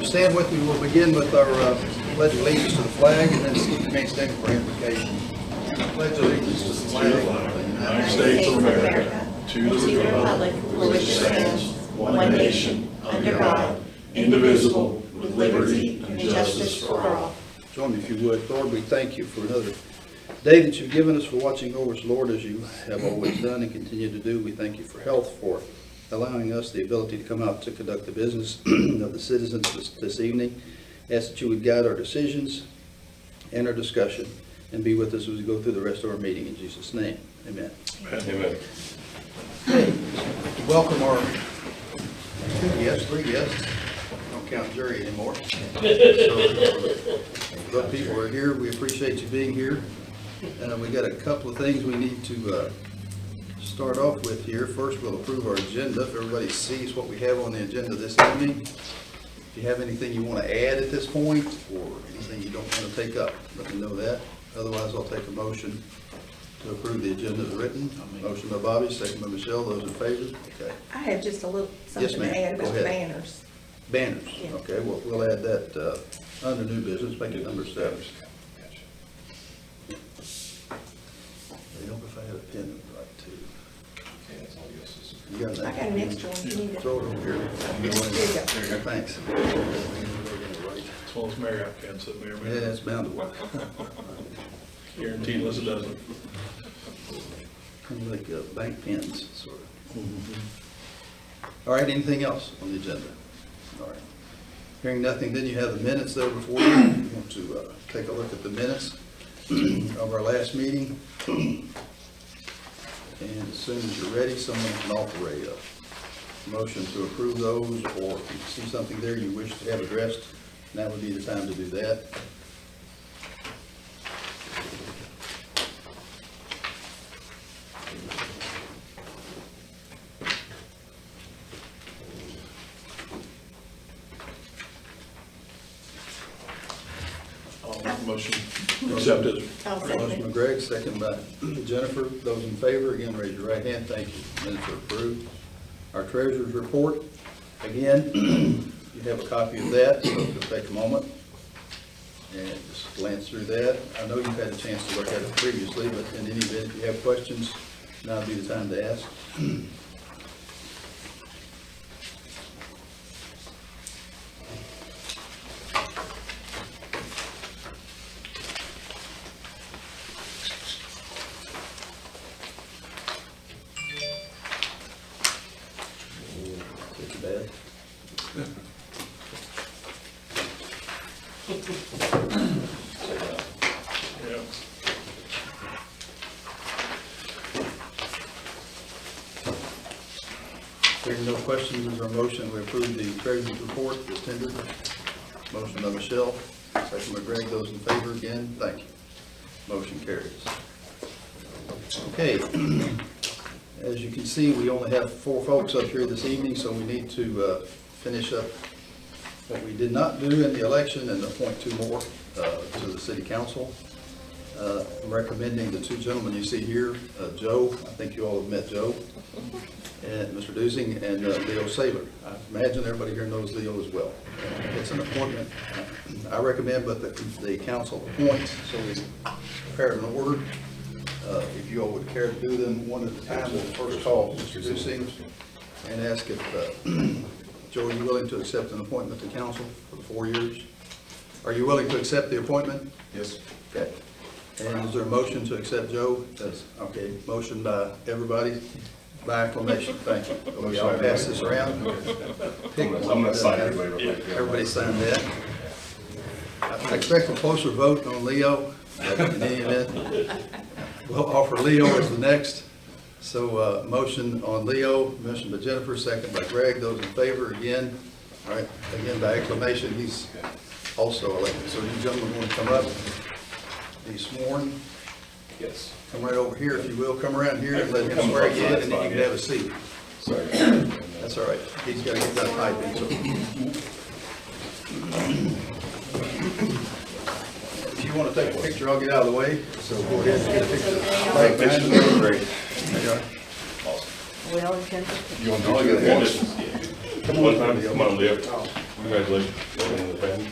Stand with me. We'll begin with our pledge of allegiance to the flag, and then Steve may stand for invocation. Pledge allegiance to the flag of the United States of America, to the republic for which it stands, one nation, under God, indivisible, with liberty and justice for all. Join me if you would. Lord, we thank you for another day that you've given us, for watching over us, Lord, as you have always done and continue to do. We thank you for health, for allowing us the ability to come out to conduct the business of the citizens this evening. Ask that you would guide our decisions and our discussion, and be with us as we go through the rest of our meeting. In Jesus' name, amen. Amen. Okay, welcome our 3 guests. Don't count Jerry anymore. But people are here. We appreciate you being here. We got a couple of things we need to start off with here. First, we'll approve our agenda. If everybody sees what we have on the agenda this evening. If you have anything you want to add at this point, or anything you don't want to take up, let me know that. Otherwise, I'll take a motion to approve the agenda as written. Motion by Bobby, second by Michelle. Those in favor? Okay. I have just a little Yes, something ma'am. to add Go about the ahead. banners. Banners. Yeah. Okay, we'll add that under new business. Make it number 7. It'd help if I had a pen that would write too. You got I that? got an extra one. You need it. Throw it over here. Here you go. Thanks. As well as Marriott can, so Mayor, Yeah, it's bound to work. guaranteed unless it doesn't. Kind of like bank pens, sort of. All right, anything else on the agenda? All right. Hearing nothing, then you have the minutes there before you. You want to take a look at the minutes of our last meeting. And as soon as you're ready, someone can offer a motion to approve those, or if you see something there you wish to have addressed, now would be the time to do that. I'll make a motion to accept it. I'll second Motion by it. Greg, second by Jennifer. Those in favor, again, raise your right hand. Thank you. Minutes are approved. Our treasurer's report, again, you have a copy of that, so it'll take a moment and just glance through that. I know you've had a chance to look at it previously, but in any event, if you have questions, now would be the time to ask. Take it bad. Yeah. Hearing no questions, is there a motion we approve the treasurer's report as tendered? Motion by Michelle, second by Greg. Those in favor, again, thank you. Motion carries. Okay, as you can see, we only have 4 folks up here this evening, so we need to finish up what we did not do in the election and appoint 2 more to the city council. I'm recommending the 2 gentlemen you see here, Joe, I think you all have met Joe, and Mr. Dusing, and Leo Saylor. I imagine everybody here knows Leo as well. It's an appointment I recommend, but the council appoints, so we prepare an order. If you all would care to do them one at a time, we'll first call Mr. Dusing and ask if, Joe, are you willing to accept an appointment to council for the 4 years? Are you willing to accept the appointment? Yes. Okay. And is there a motion to accept Joe? That's, okay, motion by everybody, by acclamation, thank you. I'll pass this around. Pick one. I'm gonna sign it later. Everybody sign that. I expect a closer vote on Leo, but in any event, we'll offer Leo as the next. So, motion on Leo, motion by Jennifer, second by Greg. Those in favor, again, all right, again by acclamation, he's also elected. So you gentlemen want to come up, be sworn? Yes. Come right over here, if you will. Come around here and let him swear you in, and then you can have a seat. Sorry. That's all right. He's got to get that typing, so. If you want to take a picture, I'll get out of the way. So go ahead and get a picture. Right, pictures are great. There you are. Well, Jennifer. You want to do it once? Come One on, time, Leo. come on, Leo. Congratulations. Welcome to the family.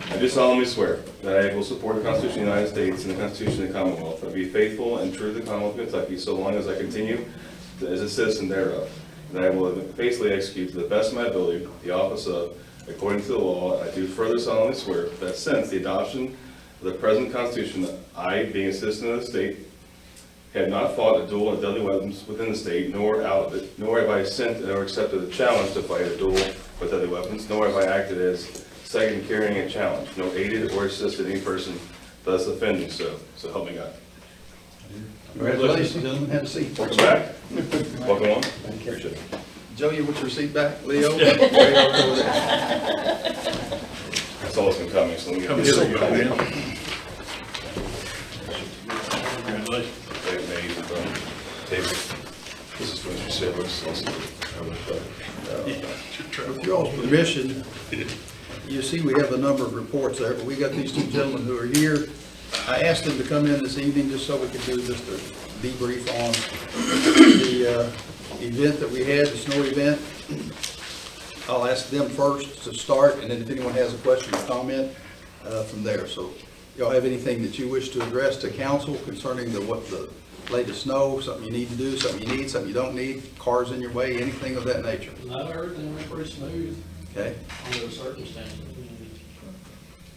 I do solemnly swear that I will support the Constitution of the United States and the Constitution of the Commonwealth, and be faithful and true to the Commonwealth of Kentucky so long as I continue as a citizen thereof. And I will faithfully execute to the best of my ability the office of, according to the law. I do further solemnly swear that since the adoption of the present Constitution, I, being a citizen of the state, have not fought a duel of deadly weapons within the state, nor out of it, nor have I sent or accepted a challenge to fight a duel with deadly weapons, nor have I acted as second carrying a challenge, nor aided or assisted any person thus offending, so help me God. Congratulations, gentlemen, have a seat. Welcome back. Welcome on. Appreciate it. Joe, you want your seat back? Leo? Way over there. That's all that's been coming, so let me get this. Congratulations. This is what you said, With your all's permission, you see we have a number of reports there, but we got these two gentlemen who are here. I asked them to come in this evening just so we could do just a debrief on the event that we had, the snow event. I'll ask them first to start, and then if anyone has a question or comment from there. So y'all have anything that you wish to address to council concerning what the latest snow, something you need to do, something you need, something you don't need, cars in your way, anything of that nature? No, everything went pretty smooth Okay? under the circumstances.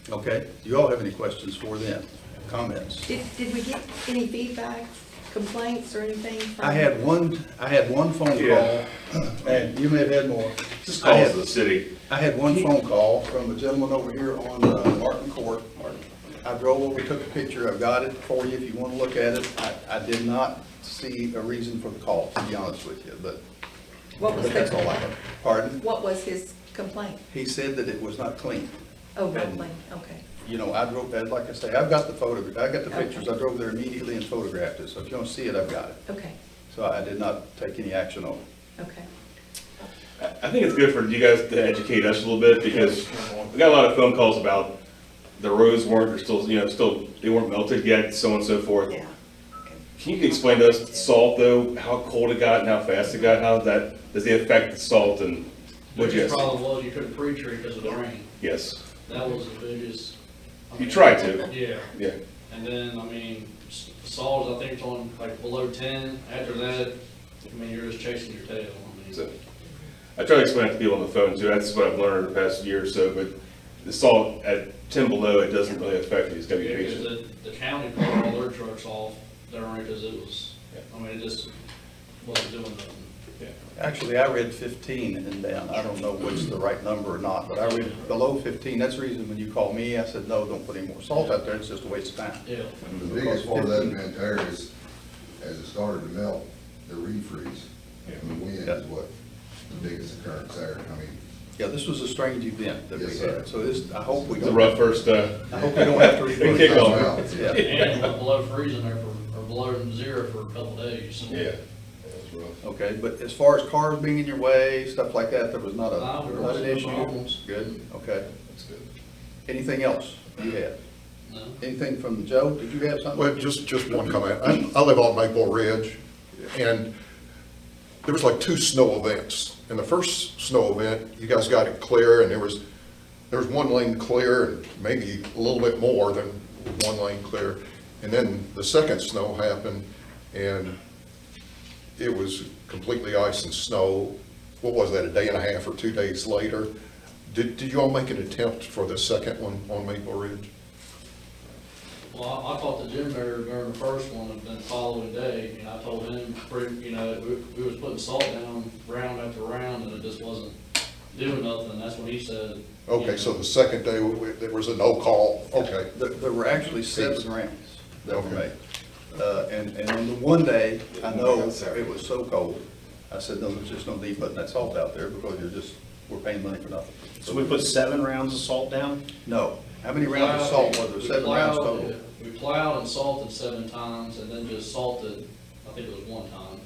Okay. Do you all have any questions for them? Comments? Did we get any feedback, complaints or anything from? I had one phone Yeah. call, and you may have had more. Just I calls had- to the city. I had one phone call from a gentleman over here on Martin Court. I drove over, took a picture, I've got it for you if you want to look at it. I did not see a reason for the call, to be honest with you, but What was that's all I the, have. Pardon? what was his complaint? He said that it was not clean. Oh, complaint, okay. You know, I drove, like I say, I've got the photo, I got the pictures, I drove there immediately and photographed it, so if you don't see it, I've got it. Okay, So I did not take any action on it. okay. I think it's good for you guys to educate us a little bit, because we got a lot of phone calls about the roads weren't, or still, they weren't melted yet, so on and so forth. Yeah. Can you explain to us salt though, how cold it got and how fast it got? How does it affect the salt and The what you biggest guys? problem was you couldn't pre-treat because of the rain. Yes, That was the biggest. you tried to, Yeah, yeah. and then, solids, I think it's on like below 10. After that, you're just chasing your tail. So, I try to explain it to people on the phone too, that's what I've learned in the past year or so, but the salt at 10 below, it doesn't really affect you, it's gotta be Yeah, because patient. the county pulled all their trucks off during, because it was, it just wasn't doing nothing. Actually, I read 15 and down. I don't know what's the right number or not, but I read below 15. That's the reason when you called me, I said, no, don't put any more salt out there. It's just a waste of time. Yeah. The biggest part of that event there is, as it started to melt, the refreeze. And the wind is what, the biggest occurrence there. I mean, Yeah, this was a strange event that we Yes, sir. had. So this, I hope we It was a don't. rough first, I hope we don't have to big repeat it. kickoff. Yeah. And it went below freezing there or below zero for a couple of days. So. Yeah, that was rough. Okay, but as far as cars being in your way, stuff like that, there was not No, there not an wasn't no issue? problems. Good, okay. That's good. Anything else you had? No. Anything from Joe? Did you have something? Well, just one comment. I live on Maple Ridge, and there was like 2 snow events. In the first snow event, you guys got it clear, and there was 1 lane clear, and maybe a little bit more than 1 lane clear. And then the second snow happened, and it was completely ice and snow. What was that, a day and a half or 2 days later? Did you all make an attempt for the second one on Maple Ridge? Well, I talked to Jim there during the first one, and then the following day, and I told him, we was putting salt down round after round, and it just wasn't doing nothing, and that's when he said. Okay, so the second day, there was a no call, okay. There were actually 7 rounds that were Okay. made. And on the one day, I know it was so cold, I said, no, there's just no need putting that salt out there because we're paying money for nothing. So we put 7 rounds of salt down? No. How many rounds of salt was there? We 7 rounds plowed- total? We plowed and salted 7 times, and then just salted, I think it was 1 time.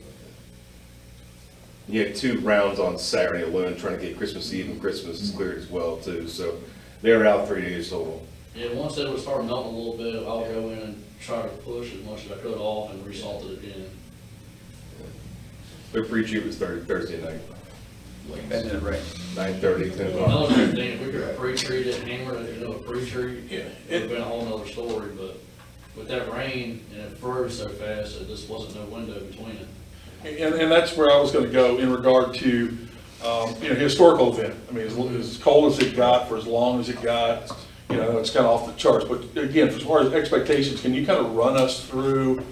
You had 2 rounds on Saturday alone, trying to get Christmas Eve and Christmas cleared as well too, so they were out 3 days total. Yeah, once it would start melting a little bit, I'll go in and try to push as much as I could off and resalt it again. Their pre-treat was Thursday night, And then it rained. 9:30, 10 o'clock. Another good thing, if we could pre-treat it, hammer it, a pre-treat, it would've been a whole nother story, but with that rain and it froze so fast, there just wasn't no window between it. And that's where I was gonna go in regard to, historical event. I mean, as cold as it got, for as long as it got, it's kind of off the charts. But again, as far as expectations, can you kind of run us through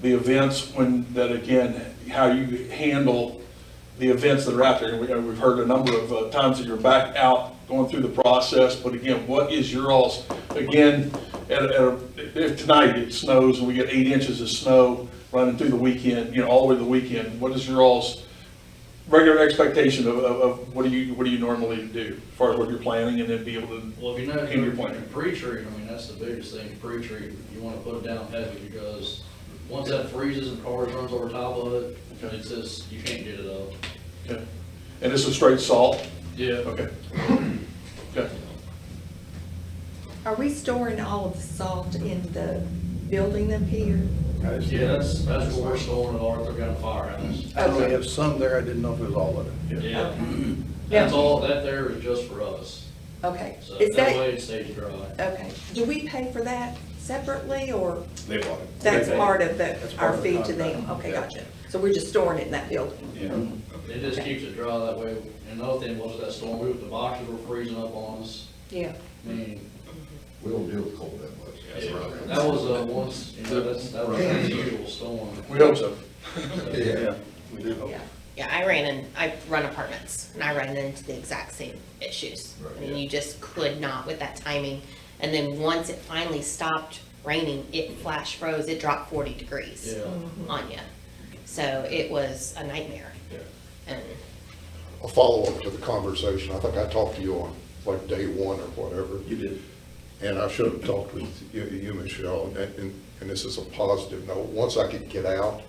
the events how you handle the events that are out there? And we've heard a number of times that you're back out going through the process, but again, what is your all's, again, if tonight it snows and we get 8 inches of snow running through the weekend, all the way to the weekend, what is your all's regular expectation of what do you normally do as far as what you're planning, and then be able to Well, if you know, handle your planning? pre-treat, I mean, that's the biggest thing, pre-treat, you wanna put it down heavy, because once that freezes and cars runs over top of it, Okay. it's just, you can't get it up. Okay. And this is straight salt? Yeah. Okay. Okay. Are we storing all of the salt in the building up here? Yeah, that's where we're storing it, Arthur got a firehouse. I only have some there, I didn't know if it was all of it. Yeah, that's all, that there is just for us, Okay, so is that that, way it stays dry. okay, do we pay for that separately, or They bought it. that's part of That's our part of the fee to them? contract. Okay, Yeah. gotcha. So we're just storing it in that building? Yeah, it just keeps it dry that way, and another thing was that storm, the boxes were freezing up on us, Yeah. I mean, We don't deal with cold that much. yeah, that was, once, that was an unusual storm. We hope so. Yeah, we do hope. Yeah. Yeah, I run apartments, and I ran into the exact same issues. I mean, you just could not with that timing. And then once it finally stopped raining, it flash froze, it dropped 40 degrees Yeah. on you. So it was a nightmare. And A follow-up to the conversation, I think I talked to you on like day one or whatever. You did. And I should have talked with you, Michelle, and this is a positive note. Once I could get out,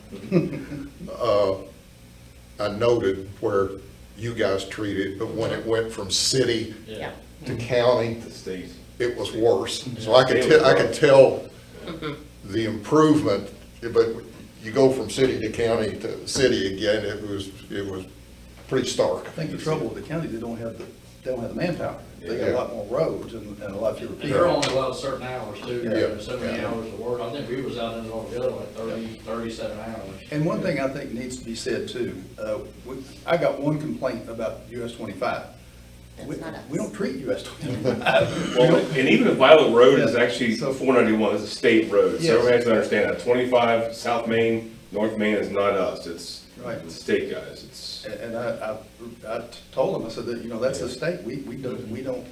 I noted where you guys treated, but when it went from city yeah, to county, The state. it was worse. So I could tell the improvement, but you go from city to county to city again, it was pretty stark. I think the trouble with the county, they don't have the manpower. They got a lot more roads and a lot fewer And they're people. only allowed certain hours too, Yeah. so many hours of work, I think we was out in it altogether like 37 hours. And one thing I think needs to be said too, I got one complaint about US 25. We that's not us. we don't treat US 25. Well, and even if Violet Road is Yeah. actually So- 491, it's a state road, so Yes. everybody has to understand that. 25, South Main, North Main is not us, it's Right. the state guys, it's. And I told them, I said that, that's the state, we don't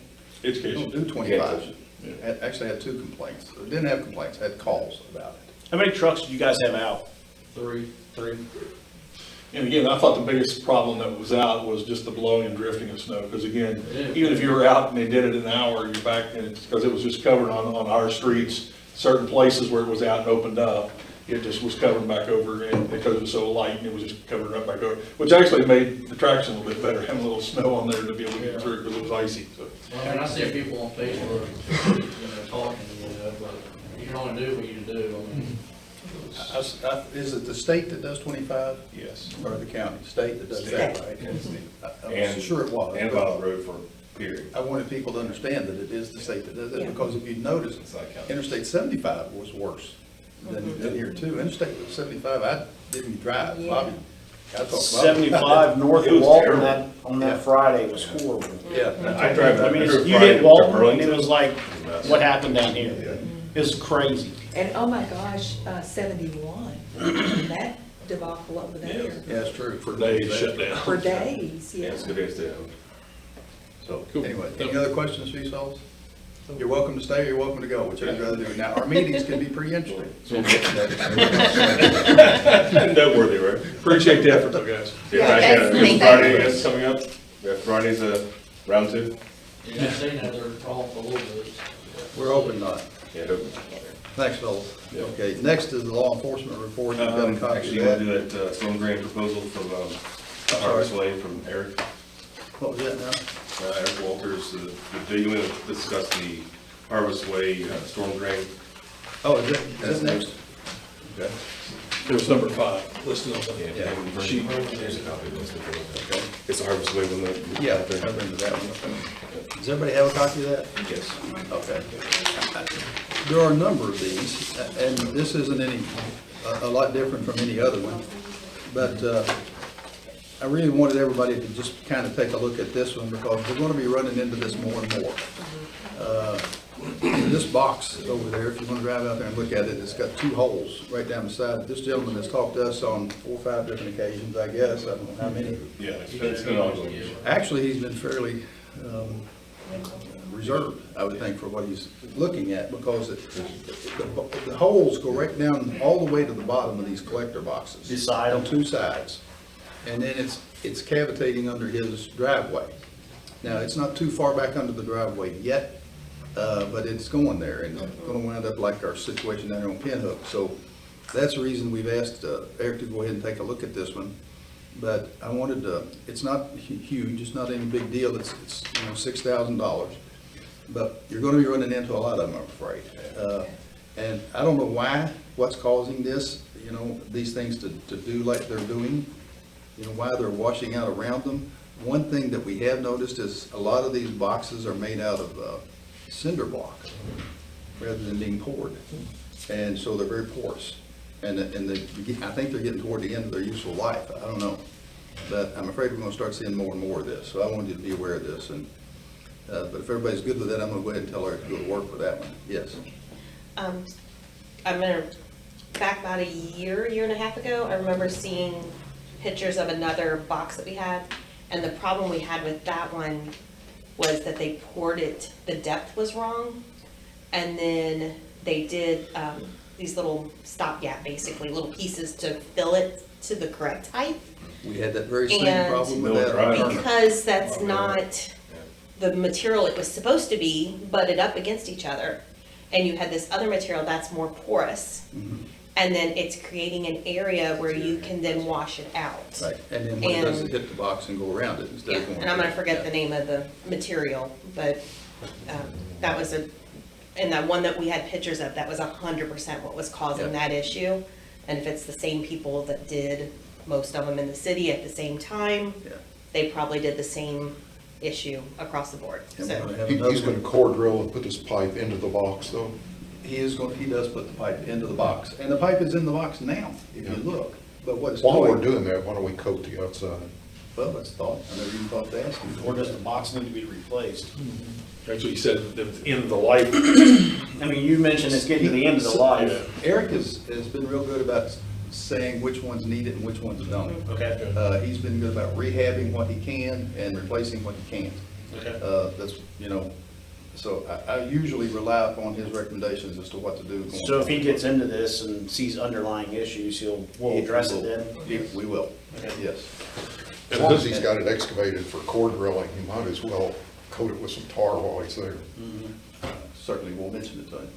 Education. do 25. Yeah. Actually had 2 complaints, didn't have complaints, had calls about it. How many trucks do you guys have out? 3. And again, I thought the biggest problem that was out was just the blowing and drifting of snow, because again, Yeah. even if you were out and they did it in an hour, you're back, and it's because it was just covered on our streets, certain places where it was out and opened up, it just was covered back over again, because it was so light, and it was just covered up back over, which actually made the traction a little bit better, having a little snow on there to be able to get through, because it was icy, so. Well, I mean, I see people on Facebook, talking, but you can only do what you do, I mean. Is it the state that does 25? Yes. Or the county? State that does that, State. right? I was And- sure it was. And but Violet Road for a period. I wanted people to understand that it is the state that does it, Yeah. because if you notice, It's not county. Interstate 75 was worse than here too. Interstate 75, I didn't drive, Yeah. Bobby. I talked to Bobby. 75 north It of was Walton terrible. on Yeah. that Friday was horrible. Yeah. I drive, I mean, drove you Friday hit to Walton, and Burlington. it was like, what happened down here? It was crazy. And oh my gosh, 71, that debacle over there, Yeah, it's true. For days shut down. for days, Yeah, yeah. it's a good day to stay home. So, Cool. anyway, any other questions, Chief Sauls? You're welcome to stay or you're welcome to go, whichever you'd rather do. Now, our meetings can be pretty interesting. Noteworthy, right? Appreciate the effort though, guys. Yeah, Yeah, guys, Good thank Friday you. is coming up. We have Friday's round 2. You guys seen that, they're off a little bit. We're open not. Yeah, hope- Thanks, fellas. Okay, next is the law enforcement report. You've got a copy Actually, of you want to that. do that Storm Drain proposal from sorry. Harvest Way from Eric. What was that now? Eric Walters, do you want to discuss the Harvest Way storm drain? Oh, is that next? Okay. It was number 5. listed on Yeah. the sheet. Here's a copy of this. if you look. Okay. It's a harvest way when the. Yeah, I remember that one. Does everybody have a copy of that? Yes. Okay. There are a number of these, and this isn't a lot different from any other one, but I really wanted everybody to just kind of take a look at this one, because we're going to be running into this more and more. This box over there, if you want to drive out there and look at it, it's got 2 holes right down the side. This gentleman has talked to us on 4 or 5 different occasions, I guess, I don't know how many. Yeah, it's been ongoing. Actually, he's been fairly reserved, I would think, for what he's looking at, because the holes go right down all the way to the bottom of these collector boxes. Beside On them? 2 sides. And then it's cavitating under his driveway. Now, it's not too far back under the driveway yet, but it's going there, and it's gonna wind up like our situation down there on Pinhook. So that's the reason we've asked Eric to go ahead and take a look at this one. But I wanted to, it's not huge, it's not any big deal, it's $6,000. But you're gonna be running into a lot of them, I'm afraid. And I don't know what's causing this, these things to do like they're doing, why they're washing out around them. One thing that we have noticed is a lot of these boxes are made out of cinder block rather than being poured. And so they're very porous. And I think they're getting toward the end of their useful life. I don't know. But I'm afraid we're gonna start seeing more and more of this. So I wanted you to be aware of this. And but if everybody's good with that, I'm gonna go ahead and tell her to go to work for that one. Yes. I'm gonna, back about a year and a half ago, I remember seeing pictures of another box that we had, and the problem we had with that one was that they poured it, the depth was wrong, and then they did these little stopgap, basically, little pieces to fill it to the correct height. We had that very same And problem with that. Right. on Turner. Because that's not the material it was supposed to be, butted up against each other, and you had this other material that's more porous, and then it's creating an area where you can then wash it out. Right, and then when it does, it And- hit the box and go around it instead Yeah, of going. and I'm gonna through. forget Yeah. the name of the material, but that was and that one that we had pictures of, that was 100% what was causing Yeah. that issue. And if it's the same people that did most of them in the city at the same time, Yeah. they probably did the same issue across the board, And we're so. gonna have He's another gonna one. core drill and put this pipe into the box though. He does put the pipe into the box, and the pipe is in the box now, if you Yeah. look. But what it's While we're doing, doing that, why don't we coat the outside? well, that's thought, I never even thought to ask him. Or does the box need to be replaced? That's what you said, that it's in the life. I mean, you mentioned it's getting to the end of the life. Eric has been real good about saying which ones need it and which ones don't. Okay. He's been good about rehabbing what he can and replacing what he can't. Okay. That's, so I usually rely upon his recommendations as to what to do. going So if he forward. gets into this and sees underlying issues, we'll address it then? Yeah, we will, Okay. yes. As long as he's got it excavated for core drilling, he might as well coat it with some tar while he's there. Certainly will mention it to him.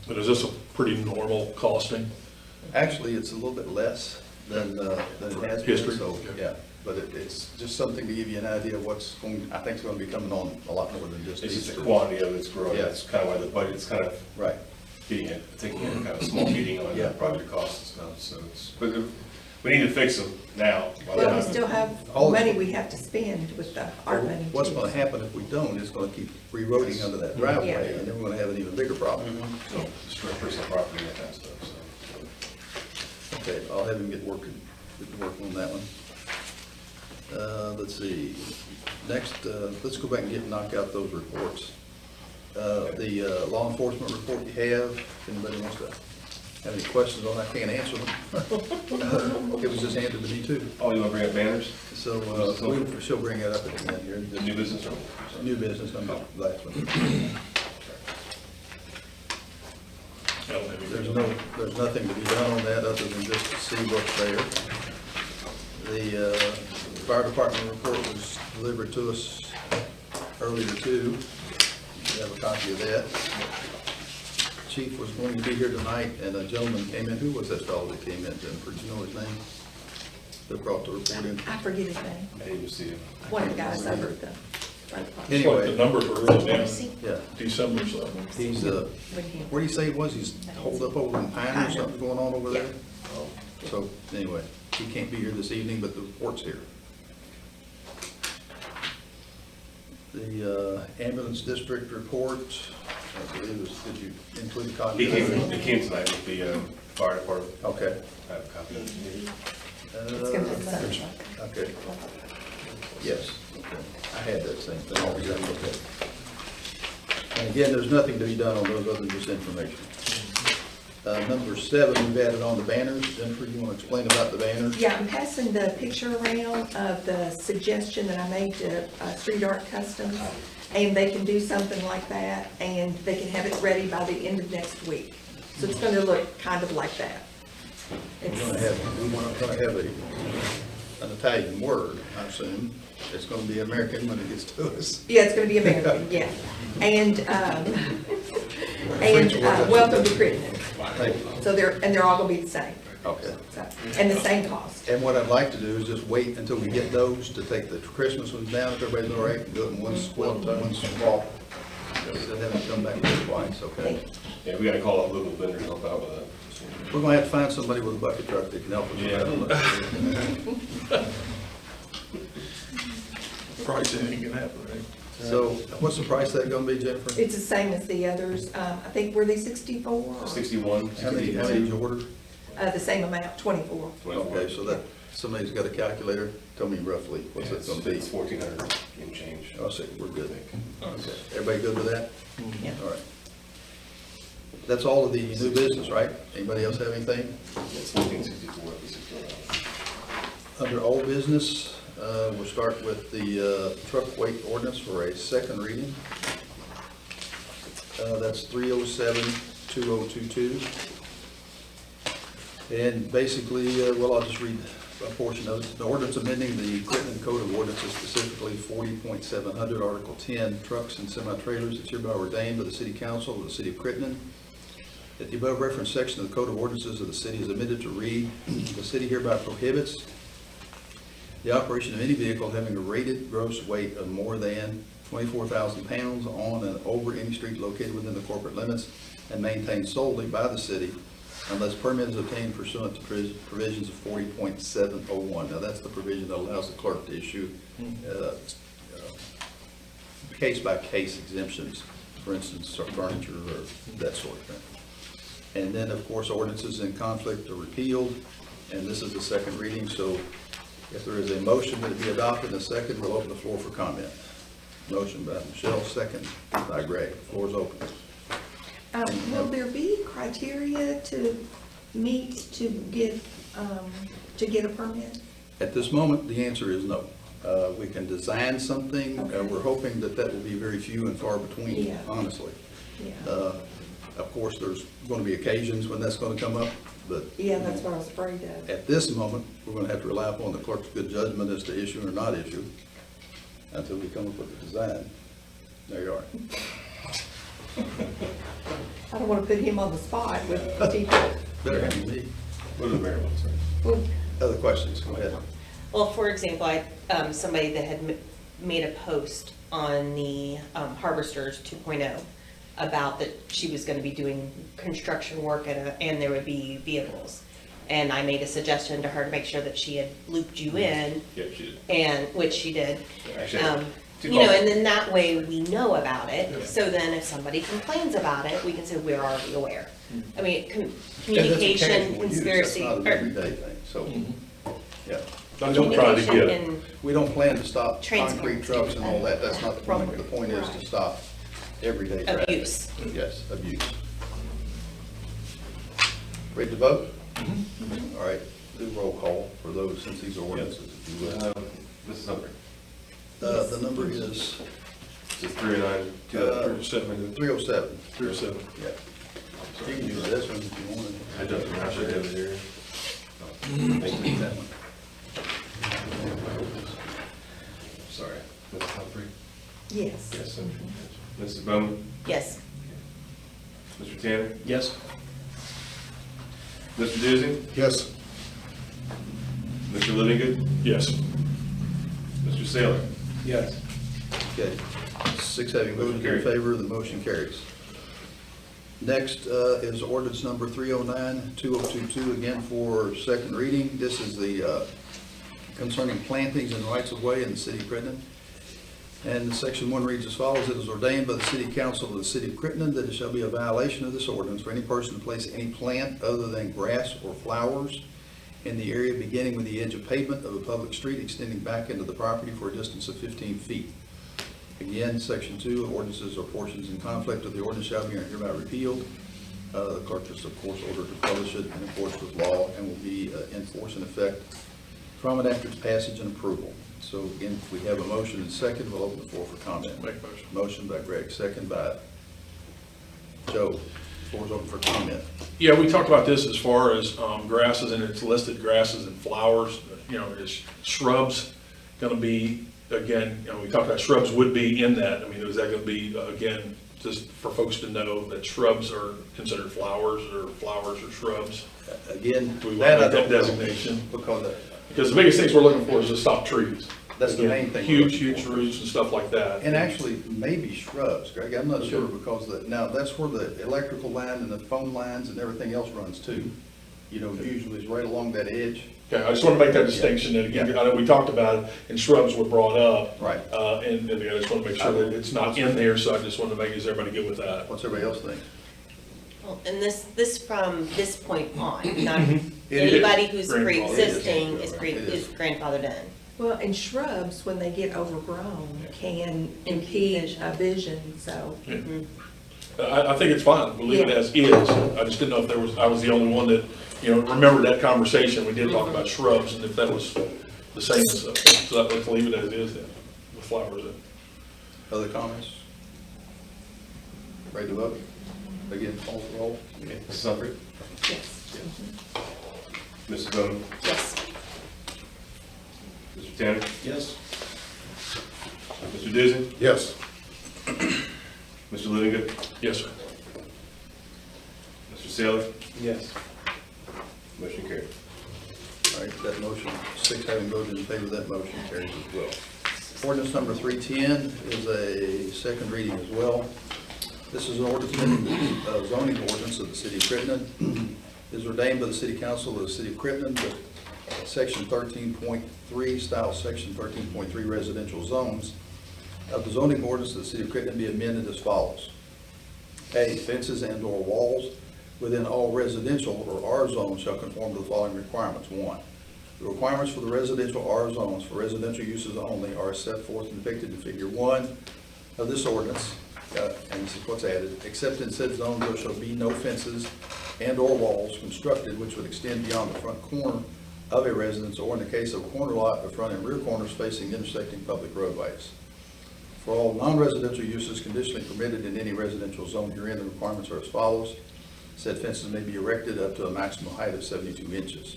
But is this a pretty normal costing? Actually, it's a little bit less than it has been, History. so, yeah. But it's just something to give you an idea of what's I think it's gonna be coming on a lot more than just It's these. just the quantity of it's growing, Yeah. that's kind of why the budget's kind of Right. taking a kind of small beating on Yeah. the project costs and stuff, so but we need to fix them now. Well, we still have All- money we have to spend with the art money. What's too. gonna happen if we don't, it's gonna keep re-eroding under that driveway, Yeah. and then we're gonna have an even bigger problem. So, destroy personal property and that kind of stuff, so. Okay, I'll have him get to work on that one. Let's see, next, let's go back and knock out those reports. The law enforcement report you have, if anybody wants to have any questions on that, I can't answer them. It was just handed to me too. Oh, you want to bring up banners? So, she'll bring it up at the end here. The new business or? New business, I'm not, last one. I don't have There's anything. there's nothing to be done on that other than just to see what's there. The fire department report was delivered to us earlier too. You have a copy of that. Chief was going to be here tonight, and a gentleman came in. Who was that fellow that came in, Jennifer? Do you know his name? That brought the report in? I forget his name. I didn't even see it. One of the guys over at the. It's like the Anyway, numbers were really down yeah, December, so. he's, With him. where do you say he was? He's holed up over in Pine or something going on over there? So, anyway, he can't be here this evening, but the report's here. The ambulance district report, I believe, did you include a copy? He of it? came tonight with the fire department. Okay. I have a copy of it. It's gonna be Sunday. Okay. Yes, okay. I had that same thing. Oh, yeah, okay. And again, there's nothing to be done on those other than just information. Number 7, we've added on the banners. Jennifer, you want to explain about the banners? Yeah, I'm passing the picture around of the suggestion that I made to Street Art Customs, and they can do something like that, and they can have it ready by the end of next week. So it's gonna look kind of like that. We're It's- going to have an Italian word, I assume. It's going to be American when it gets to us. Yeah, it's gonna be American, yeah. And, welcome to Crittenden. Thank you. So they're all gonna be the same, Okay. so, and the same cost. And what I'd like to do is just wait until we get those to take the Christmas ones down, if everybody's all right, and do it in one swell, one swap. Instead of having to come back twice, okay? Yeah, we gotta call up local vendors, help out with that. We're gonna have to find somebody with a bucket truck that can help us with that. Pricing ain't gonna happen, right? So what's the price of that gonna be, Jennifer? It's the same as the others. I think, were they 64? or- 61. How many did you order? The same amount, 24. 24. Okay, so that, somebody's got a calculator, tell me roughly, what's it gonna be? It's 1,400 and change. I'll say, we're good. Okay, everybody good with that? Yeah. All right. That's all of the new business, right? Anybody else have anything? It's 1464, it'd be $64. Under old business, we'll start with the truck weight ordinance for a second reading. That's 307-2022. And basically, I'll just read a portion of it. The ordinance amending the Crittenden Code of Ordinances, specifically 40.700, Article 10, trucks and semi-trailers. It's hereby ordained by the City Council of the City of Crittenden that the above referenced section of the Code of Ordinances of the city is amended to read, the city hereby prohibits the operation of any vehicle having a rated gross weight of more than 24,000 pounds on and over any street located within the corporate limits and maintained solely by the city unless permit is obtained pursuant to provisions of 40.701. Now, that's the provision that allows the clerk to issue case-by-case exemptions, for instance, furniture or that sort of thing. And then, of course, ordinances in conflict are repealed, and this is the second reading, so if there is a motion that it be adopted in a second, we'll open the floor for comment. Motion by Michelle, second by Greg. Floor is open. Will there be criteria to meet to get a permit? At this moment, the answer is no. We can design something. Okay. We're hoping that that will be very few and far between, Yeah. honestly. Yeah, Of course, there's going to be occasions when that's going to come up, but yeah, that's what I was afraid of. at this moment, we're going to have to rely upon the clerk's good judgment as to issue or not issue until we come up with a design. There you are. I don't want to put him on the spot with people. Better have me. What are the variables? Well, Other questions? Go ahead. Well, for example, somebody that had made a post on the Harvesters 2.0 about that she was gonna be doing construction work and there would be vehicles. And I made a suggestion to her to make sure that she had looped you in, Yeah, she did. and, which she did. Actually, two You know, calls. and then that way we know about it, Yeah. so then if somebody complains about it, we can say we're already aware. I mean, And that's a communication, casual use, conspiracy, That's not an or everyday thing, so, yeah. I don't try to communication get, and We don't plan to stop concrete Transparency. trucks and all that, that's not the point. The point is to Right. stop everyday traffic. abuse. Yes, abuse. Ready to vote? All right, do roll call for those, since these are ordinances, if you will. Mrs. Humphrey. The number is It's 309. 7, 307. 307. Yeah. You can use this one if you wanted. I don't, I should have it here. Take that one. Sorry. Mrs. Humphrey. yes. Yes. Mrs. Bowman. Yes. Mr. Tanner. Yes? Mr. Doozy. Yes. Mr. Livingood. Yes. Mr. Saylor. Yes. Okay, 6 having voted in favor, the motion carries. Next is ordinance number 309-2022, again for second reading. This is the concerning plantings and rights of way in the city of Crittenden. And section 1 reads as follows: It is ordained by the city council of the city of Crittenden that it shall be a violation of this ordinance for any person to place any plant other than grass or flowers in the area beginning with the edge of pavement of a public street extending back into the property for a distance of 15 feet. Again, section 2, ordinances or portions in conflict of the ordinance shall be hereby repealed. The clerk is of course ordered to publish it in accordance with law and will be in force and effect from it after its passage and approval. So again, if we have a motion and second, we'll open the floor for comment. Make a motion. Motion by Greg, second by Joe. Floor's open for comment. Yeah, we talked about this as far as grasses, and it's listed grasses and flowers, is shrubs gonna be, again, we talked about shrubs would be in that. I mean, is that gonna be, again, just for folks to know that shrubs are considered flowers or shrubs? Again, Do we want that to I make don't that know, designation? because Because the biggest things we're looking for is to stop trees. that's the main thing. we're Huge, looking huge for. roots and stuff like that. And actually, maybe shrubs, Greg, I'm not sure, because now, that's where the electrical line and the phone lines and everything else runs too. Usually it's right along that edge. Okay, I just want to make that distinction, and again, I know we talked about it, and shrubs were brought up. Right. And again, I just want to make sure that it's not in there, so I just want to make, is everybody good with that? What's everybody else think? Well, and this from this point on, not It is. anybody who's Grandfathered. pre-existing It is is. grandfathered in. Well, and shrubs, when they get overgrown, can impede vision, so. I think it's fine, we'll leave it as is. I just didn't know if I was the only one that, remembered that conversation. We did talk about shrubs, and if that was the same as, so let's leave it as it is then, with flowers in. Other comments? Ready to vote? Again, call for roll. Mrs. Humphrey? Yes. Mrs. Bowman? Yes. Mr. Tanner? Yes. Mr. Dizzy? Yes. Mr. Livingood? Yes, sir. Mr. Saylor? Yes. Motion carried. All right, that motion, 6 having voted in favor of that motion, carries as well. Ordinance number 310 is a second reading as well. This is an ordinance amending the zoning ordinance of the city of Crittenden. It is ordained by the city council of the city of Crittenden that section 13.3, style section 13.3 residential zones of the zoning ordinance of the city of Crittenden be amended as follows. A, fences and/or walls within all residential or R zones shall conform to the following requirements. 1, the requirements for the residential R zones for residential uses only are set forth and depicted in Figure 1 of this ordinance, and this is what's added. Except in said zones, there shall be no fences and/or walls constructed which would extend beyond the front corner of a residence, or in the case of a corner lot, the front and rear corners facing intersecting public roadways. For all non-residential uses conditionally permitted in any residential zone herein, the requirements are as follows. Said fences may be erected up to a maximum height of 72 inches.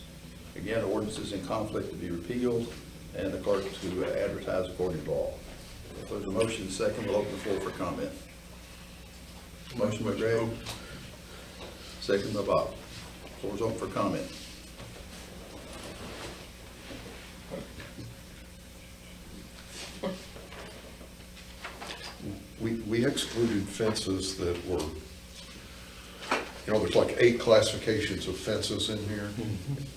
Again, the ordinance is in conflict to be repealed, and the clerk to advertise according to law. If there's a motion, second, we'll open the floor for comment. Motion by Greg, second by Bob. Floor's open for comment. We excluded fences that were, there's like 8 classifications of fences in here.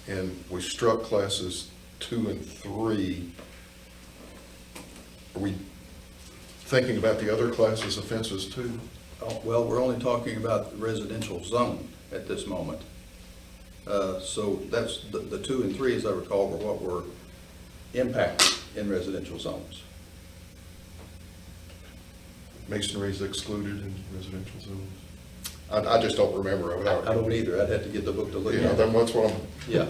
And we struck classes 2 and 3. Are we thinking about the other classes of fences too? Oh, well, we're only talking about the residential zone at this moment. So that's, the 2 and 3, as I recall, were what were impacted in residential zones. Masonry is excluded in residential zones? I just don't remember. I don't either. I'd have to get the book to look Yeah, at. then what's what I'm, Yeah,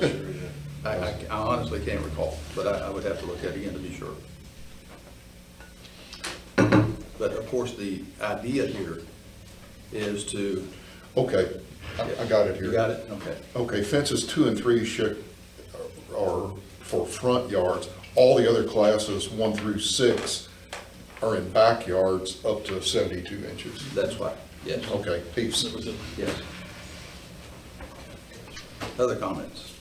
I honestly can't recall, but I would have to look at it again to be sure. But of course, the idea here is to. okay, I got it here. You got it? Okay. Okay, fences 2 and 3 are for front yards. All the other classes, 1 through 6, are in backyards up to 72 inches. That's right. Yes. Okay, peace. Yes. Other comments?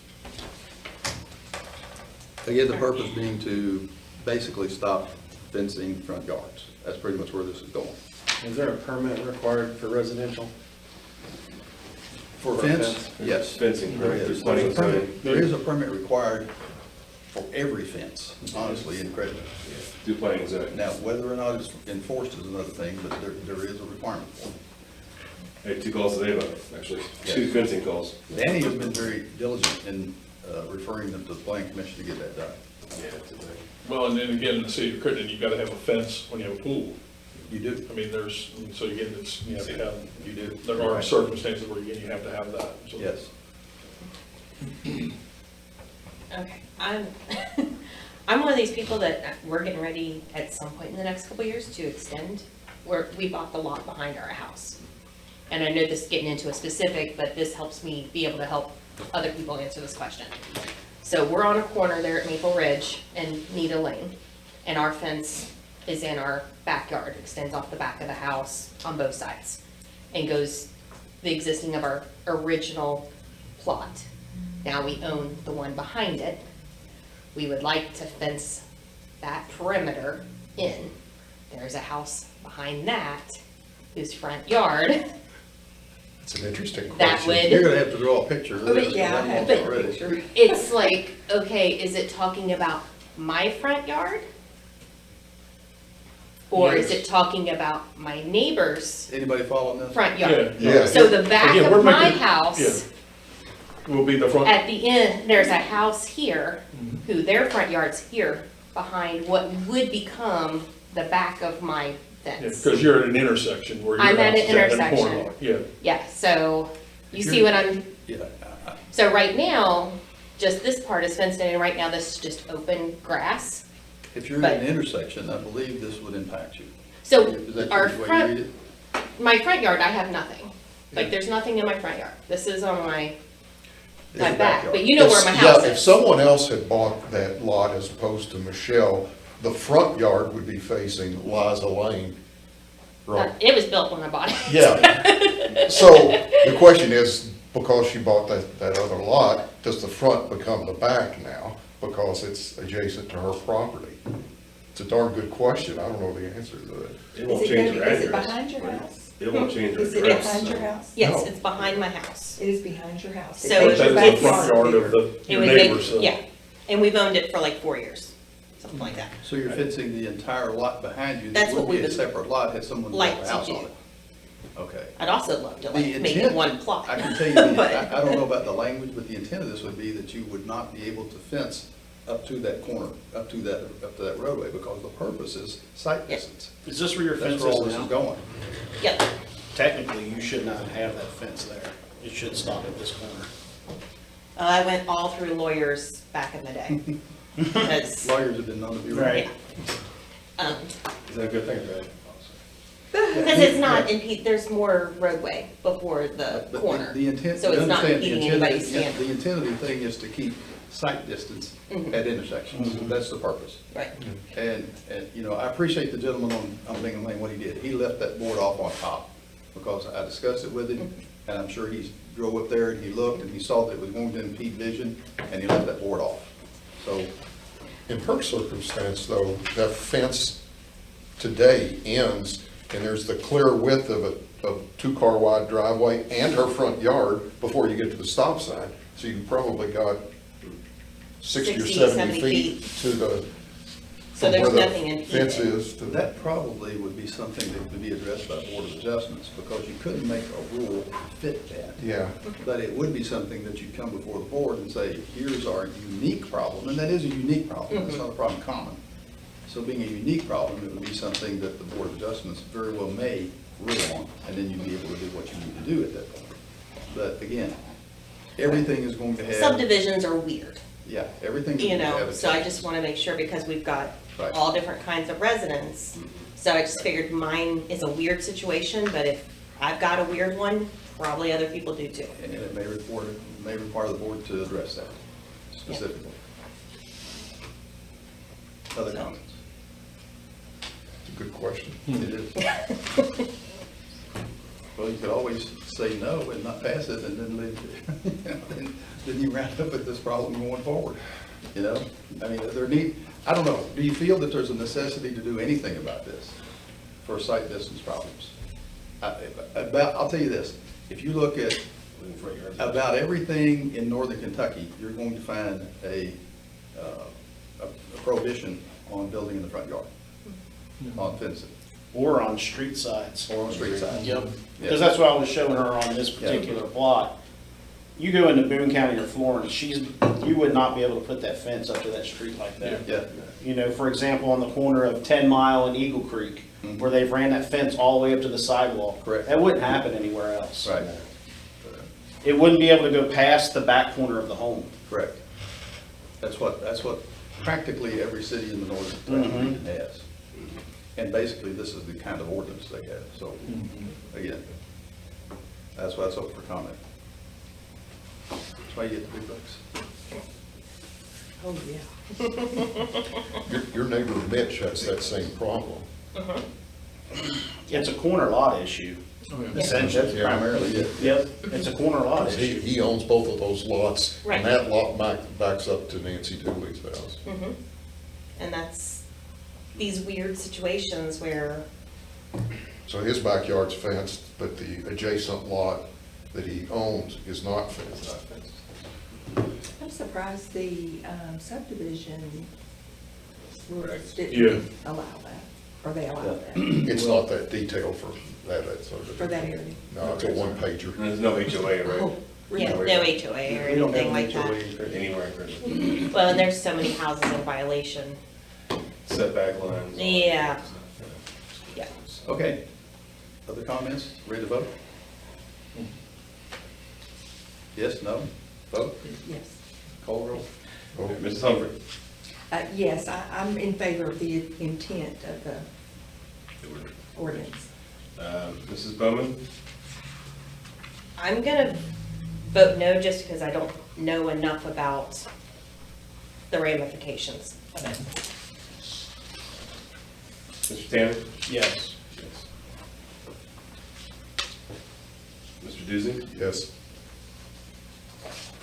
Again, the purpose being to basically stop fencing front yards. That's pretty much where this is going. Is there a permit required for residential? For For fence, fence? yes. Fencing, There correct. is. There's plenty of zoning. There is a permit required for every fence, honestly, in Creighton. Do planning and zoning. Now, whether or not it's enforced is another thing, but there is a requirement for it. I had 2 calls today about it, actually, 2 fencing calls. Danny has been very diligent in referring them to the planning commission to get that done. Yeah, today. Well, and then again, in the city of Crittenden, you've got to have a fence when you have a pool. You do, I mean, so again, it's, you have to have, you do. there are circumstances where, again, you have to have that. So- Yes. Okay, I'm one of these people that we're getting ready at some point in the next couple of years to extend, where we bought the lot behind our house. And I know this is getting into a specific, but this helps me be able to help other people answer this question. So we're on a corner there at Maple Ridge and Nita Lane, and our fence is in our backyard, extends off the back of the house on both sides, and goes the existing of our original plot. Now we own the one behind it. We would like to fence that perimeter in. There's a house behind that whose front yard, It's an interesting that question. You're would, gonna have to draw a picture of this. Yeah, I have that already. picture. it's like, okay, is it talking about my front yard? Or is Yes. it talking about my neighbor's Anybody following this? front yard? Yeah. Yeah. So the back Again, we're of my making- house, yeah. Will be the front, at the end, there's a house here, who their front yard's here, behind what would become the back of my fence. because you're at an intersection where your I'm at house an is at the corner intersection. line. Yeah, Yeah, so, you If see you're- what I'm, Yeah, so right now, just this part is fenced in, and right now this is just open grass. if you're But- at an intersection, I believe this would impact you. So Is that our the way you read front, it? my front yard, I have nothing. Like, Yeah. there's nothing in my front yard. This is on my It's the back, backyard. but you know where my If- house yeah, If is. someone else had bought that lot as opposed to Michelle, the front yard would be facing Liza Lane. Right, It was built when I bought it. yeah. So the question is, because she bought that other lot, does the front become the back now because it's adjacent to her property? It's a darn good question. I don't know the answer to that. It won't Is it change gonna your be, address. is it behind your house? It won't change your Is it address. behind your so- house? Yes, No. it's behind my house. It is behind your house. It So makes your that is the it's- front yard of backyard the, It your would neighbor's. make, yeah, and we've owned it for like 4 years, something like that. So you're fencing the entire lot behind you? That's That what would we be a would separate lot had someone built like a to house do. on it? Okay. I'd also love to The like make it intent- one plot. I can tell you, But- I don't know about the language, but the intent of this would be that you would not be able to fence up to that corner, up to that roadway, because the purpose is sight Yeah. distance. Is this where your That's fence where all is this is now? going. Yep, Technically, you should not have that fence there. It should stop at this corner. I went all through lawyers back in the day. Because, Lawyers have been known to be Right. right. Is that a good thing, right? because it's not impede, there's more roadway before the But corner. The intent, So it's not understand, the impeding intent, anybody's yeah, standard. the intent of the thing is to keep sight distance at intersections. That's the purpose. Right. And, you know, I appreciate the gentleman on Bingham Lane, what he did. He left that board off on top, because I discussed it with him, and I'm sure he drove up there and he looked and he saw that it was going to impede vision, and he left that board off. So, In her circumstance, though, that fence today ends, and there's the clear width of a two-car wide driveway and her front yard before you get to the stop sign. So you probably got 60 or 60, 70 70 feet to the, So from there's where nothing the impeding. fence is to the. that probably would be something that could be addressed by Board of Adjustments, because you couldn't make a rule to fit that. Yeah, But it would be something that you'd come before the board and say, here's our unique problem, and that is a unique problem, it's not a problem common. So being a unique problem, it would be something that the Board of Adjustments very well may rule on, and then you'd be able to do what you need to do at that point. But again, everything is going to have. Subdivisions are weird, Yeah, everything. is you going to have know, so I exceptions. just want to make sure, because we've got Right. all different kinds of residents. So I just figured mine is a weird situation, but if I've got a weird one, probably other people do too. And it may require the board to address that specifically. Other comments? it's a good question. It is. Well, you could always say no and not pass it, and then leave, then you round up with this problem going forward, you know? I mean, I don't know, do you feel that there's a necessity to do anything about this for sight distance problems? I'll tell you this, if you look at in the front yard. About everything in northern Kentucky, you're going to find a prohibition on building in the front yard, on fencing, Or on street sides. or on street sides. Yep, Yeah. because that's what I was showing her on this particular plot. You go into Boone County or Florence, you would not be able to put that fence up to that street like that. Yeah, You know, for example, on the corner of 10 Mile and Eagle Creek, where they've ran that fence all the way up to the sidewalk. Correct. That wouldn't happen anywhere else. right, It wouldn't be able to go past the back corner of the home. correct. That's what practically every city in the northern Kentucky region has. And basically, this is the kind of ordinance they have, so, again, that's why it's up for comment. That's why you get the big bucks. Oh, yeah. Your neighbor Mitch has that same problem. It's a corner lot issue, essentially. That's primarily it. Yep, it's a corner lot He, issue. he owns both of those lots, Right. and that lot backs up to Nancy Dooley's house. And that's these weird situations where, So his backyard's fenced, but the adjacent lot that he owns is not fenced. I'm surprised the subdivision rules Yeah. didn't allow that, or they allow that It's not that detailed for that sort of. for that area. No, it's a one pager. And there's no HOA, right? Oh, yeah, really? no HOA or We don't have anything like an that. HOA. Anywhere, in Well, and there's so many houses in violation. setback lines. Yeah. Yeah. Okay. Other comments? Ready to vote? Yes, no? Vote? Yes. Call roll? Oh, Mrs. Humphrey? Yes, I'm in favor of the intent of the ordinance. Mrs. Bowman? I'm gonna vote no just because I don't know enough about the ramifications of it. Mr. Tanner? Yes. Yes. Mr. Duzy? Yes.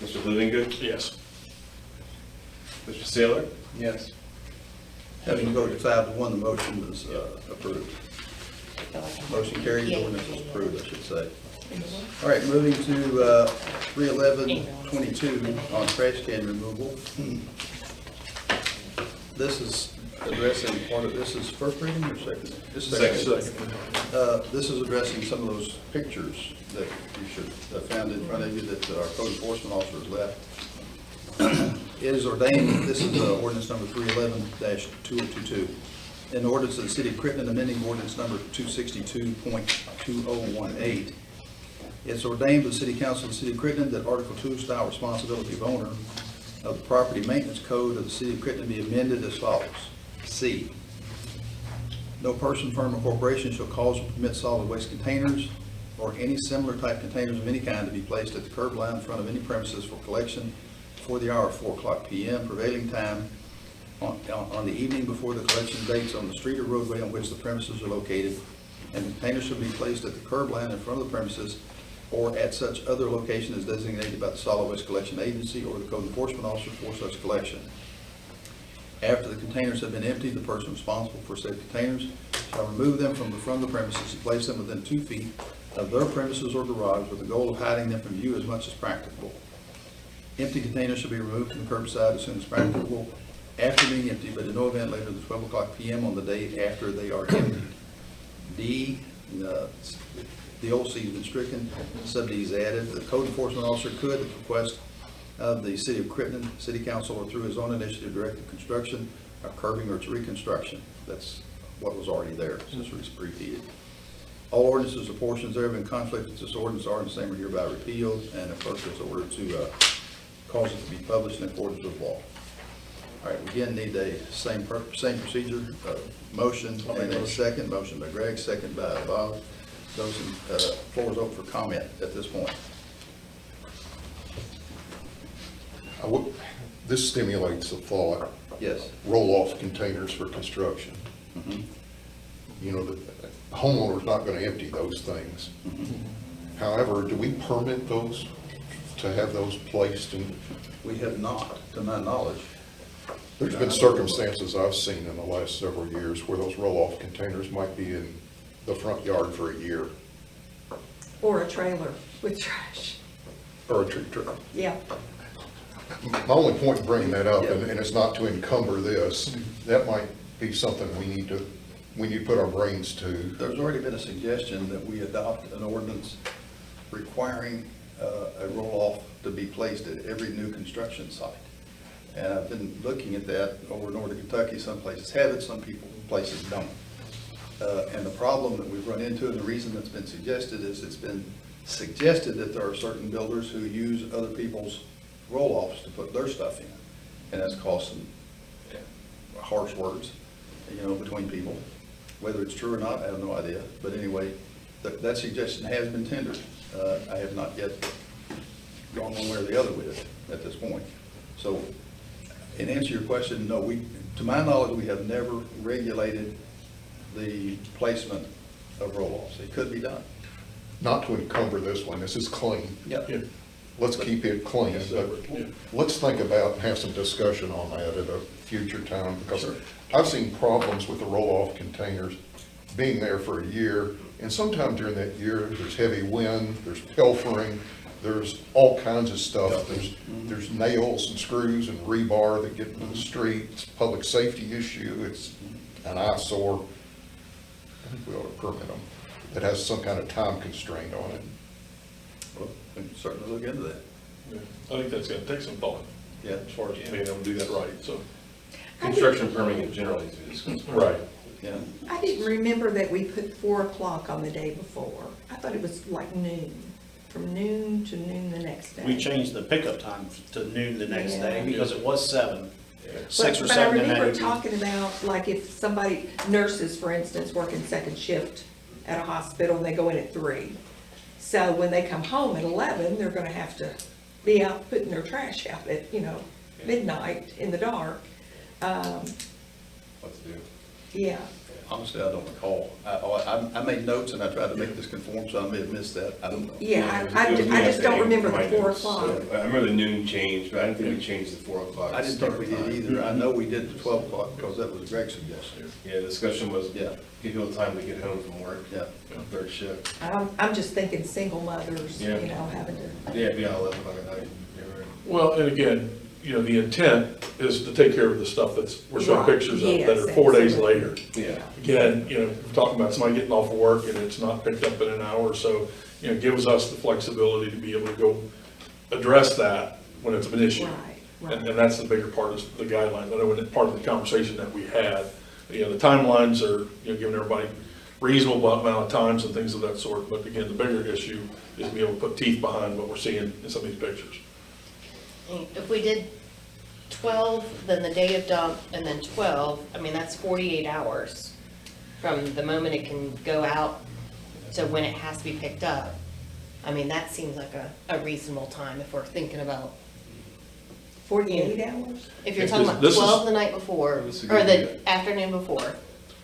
Mr. Livingood? Yes. Mr. Saylor? Yes. Having voted 5-1, the motion was approved. I feel like I'm- Motion carried, the Yeah. ordinance was approved, I should say. All right, moving to 31122 on trash can removal. This is addressing part of, this is first reading or second? This is Second. This is addressing some of those pictures that you should have found in front of you that our code enforcement officers left. It is ordained, this is ordinance number 311-2022. An ordinance of the city of Crittenden amending ordinance number 262.2018. It's ordained by the city council of the city of Crittenden that Article 2, style responsibility of owner of the property maintenance code of the city of Crittenden be amended as follows. C, no person, firm, or corporation shall cause or permit solid waste containers or any similar type containers of any kind to be placed at the curb line in front of any premises for collection before the hour of 4:00 p.m. prevailing time on the evening before the collection dates on the street or roadway on which the premises are located, and the containers shall be placed at the curb line in front of the premises or at such other location as designated by the solid waste collection agency or the code enforcement officer for such collection. After the containers have been emptied, the person responsible for said containers shall remove them from the front of the premises and place them within 2 feet of their premises or garage with the goal of hiding them from view as much as practicable. Empty containers should be removed from the curbside as soon as practicable after being emptied, but in no event later than 12:00 p.m. on the day after they are emptied. D, the old C has been stricken, sub D is added. The code enforcement officer could, at the request of the city of Crittenden, city council, or through his own initiative, direct the construction of curbing or its reconstruction. That's what was already there, since it's repeated. All ordinances or portions thereof in conflict with this ordinance are and the same are hereby repealed, and if clerk is ordered to cause it to be published in accordance with law. All right, we again need a same procedure, motion and a second. Motion by Greg, second by Bob. Those floor is open for comment at this point. This stimulates the thought, Yes. roll-off containers for construction. You know, the homeowner's not gonna empty those things. However, do we permit those, to have those placed in? We have not, to my knowledge. There's been circumstances I've seen in the last several years where those roll-off containers might be in the front yard for a year. Or a trailer with trash. or a tree trim. Yeah, My only point in bringing that up, and it's not to encumber this, that might be something we need to put our brains to. There's already been a suggestion that we adopt an ordinance requiring a roll-off to be placed at every new construction site. And I've been looking at that over in northern Kentucky. Some places have it, some places don't. And the problem that we've run into, and the reason that's been suggested, is it's been suggested that there are certain builders who use other people's roll-offs to put their stuff in. And that's caused some harsh words, between people. Whether it's true or not, I have no idea. But anyway, that suggestion has been tendered. I have not yet gone one way or the other with it at this point. So, in answer to your question, no, to my knowledge, we have never regulated the placement of roll-offs. It could be done. Not to encumber this one, this is clean. Yep. Yeah. Let's keep it clean, but Yeah. let's think about and have some discussion on that at a future time, because Sure. I've seen problems with the roll-off containers being there for a year, and sometime during that year, there's heavy wind, there's pilfering, there's all kinds of stuff. There's nails and screws and rebar that get into the street. It's a public safety issue, it's an eyesore. I think we ought to permit them. It has some kind of time constraint on it. Well, we can certainly look into that. Yeah. I think that's gonna take some thought, Yeah. as far as being able to do that right, so. Construction permitting generally is discussed. Right. Yeah. I didn't remember that we put 4 o'clock on the day before. I thought it was like noon, from noon to noon the next day. We changed the pickup time to noon the next day Yeah. because it was 7. 6 or But 7 I and remember then talking about, like, if somebody, nurses, for instance, working second shift at a hospital, and they go in at 3. So when they come home at 11, they're gonna have to be out putting their trash out at, midnight in the dark. What to do. Yeah, Honestly, I don't recall. I made notes and I tried to make this conform, so I may have missed that. I don't know. yeah, It I was me just don't updating remember my the 4 notes. o'clock. I remember the noon change, but I didn't think we changed the 4 o'clock. I didn't think we start did time. either. I know we did the 12 o'clock because that was Greg's suggestion. Yeah, the discussion was, Yeah. give people time to get home from work, Yeah. third shift. I'm just thinking single mothers, Yeah. having to, Yeah, be out 11 o'clock at night. You're right. Well, and again, the intent is to take care of the stuff we're showing Right, pictures of that yes, are 4 days absolutely. later. Yeah. Again, we're talking about somebody getting off of work and it's not picked up in an hour or so, gives us the flexibility to be able to go address that when it's an issue. right, And that's the bigger part of the guidelines. I know when part of the conversation that we had, the timelines are, giving everybody reasonable amount of times and things of that sort. But again, the bigger issue is to be able to put teeth behind what we're seeing in some of these pictures. If we did 12, then the day of dump, and then 12, that's 48 hours from the moment it can go out to when it has to be picked up. That seems like a reasonable time if we're thinking about, 48 hours? if you're If talking this- about this is- 12 the night before, This is or good, the afternoon before. Now,